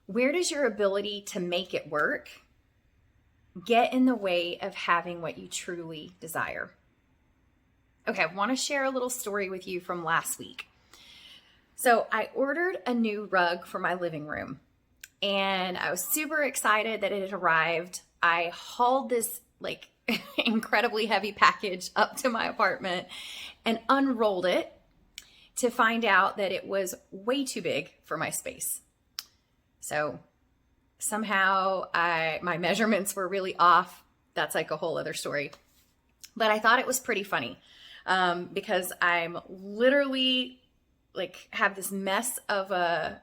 Where does your ability to make it work get in the way of having what you truly desire? Okay, I want to share a little story with you from last week. So I ordered a new rug for my living room, and I was super excited that it had arrived. I hauled this like incredibly heavy package up to my apartment and unrolled it to find out that it was way too big for my space. So somehow my measurements were really off. That's like a whole other story. But I thought it was pretty funny because I'm literally like have this mess of a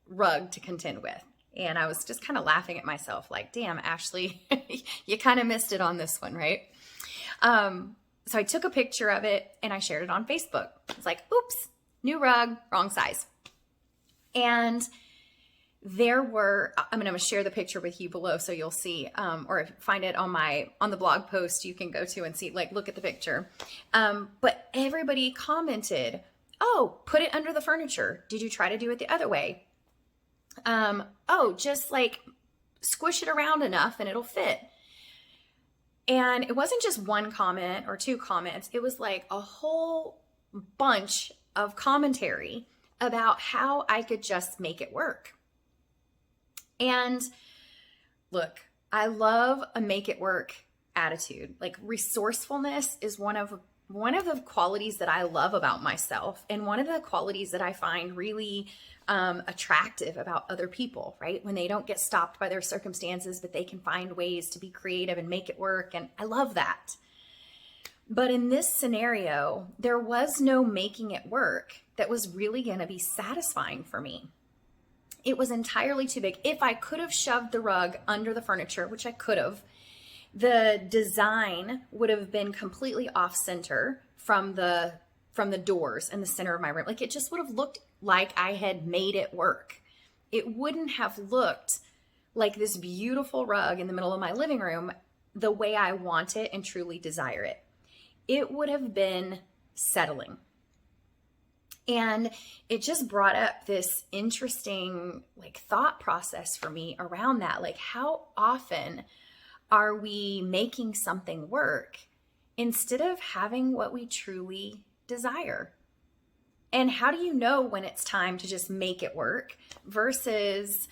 rug to contend with. And I was just kind of laughing at myself like, damn, Ashley, you kind of missed it on this one, right? So I took a picture of it and I shared it on Facebook. It's like, oops, new rug, wrong size. And I'm going to share the picture with you below so you'll see, or find it on the blog post you can go to and see, like, look at the picture. But everybody commented, oh, put it under the furniture. Did you try to do it the other way? Oh, just like squish it around enough and it'll fit. And it wasn't just one comment or two comments. It was like a whole bunch of commentary about how I could just make it work. And look, I love a make it work attitude. Like resourcefulness is one of the qualities that I love about myself, and one of the qualities that I find really attractive about other people, right? When they don't get stopped by their circumstances, but they can find ways to be creative and make it work. And I love that. But in this scenario, there was no making it work that was really going to be satisfying for me. It was entirely too big. If I could have shoved the rug under the furniture, which I could have, the design would have been completely off center from the doors in the center of my room. Like it just would have looked like I had made it work. It wouldn't have looked like this beautiful rug in the middle of my living room the way I want it and truly desire it. It would have been settling. And it just brought up this interesting like thought process for me around that. Like how often are we making something work instead of having what we truly desire? And how do you know when it's time to just make it work versus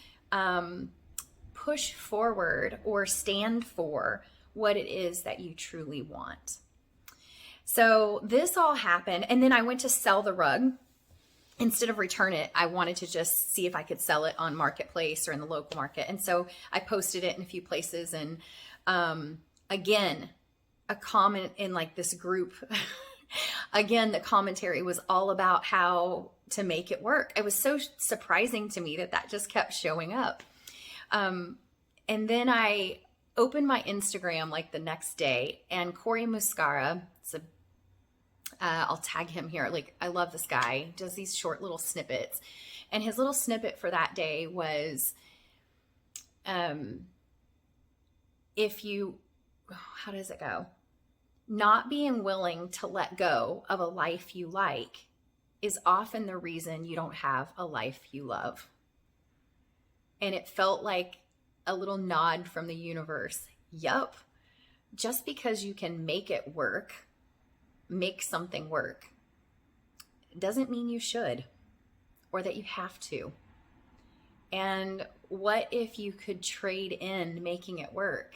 push forward or stand for what it is that you truly want? So this all happened. And then I went to sell the rug. Instead of return it, I wanted to just see if I could sell it on Marketplace or in the local market. And so I posted it in a few places. And again, a comment in like this group, again, the commentary was all about how to make it work. It was so surprising to me that just kept showing up. And then I opened my Instagram like the next day, and Corey Muscara, I'll tag him here. Like, I love this guy. He does these short little snippets. And his little snippet for that day was, how does it go? Not being willing to let go of a life you like is often the reason you don't have a life you love. And it felt like a little nod from the universe. Yup. Just because you can make it work, make something work, doesn't mean you should or that you have to. And what if you could trade in making it work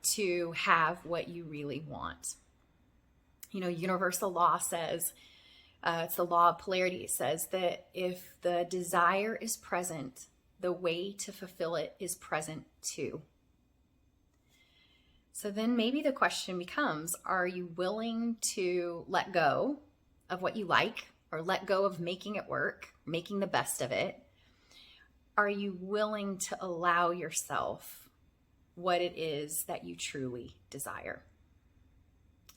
to have what you really want? You know, universal law says, it's the law of polarity. It says that if the desire is present, the way to fulfill it is present too. So then maybe the question becomes, are you willing to let go of what you like or let go of making it work, making the best of it? Are you willing to allow yourself what it is that you truly desire?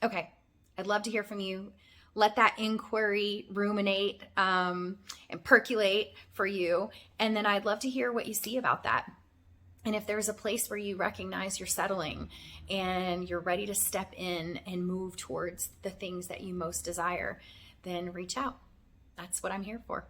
Okay, I'd love to hear from you. Let that inquiry ruminate and percolate for you. And then I'd love to hear what you see about that. And if there's a place where you recognize you're settling and you're ready to step in and move towards the things that you most desire, then reach out. That's what I'm here for.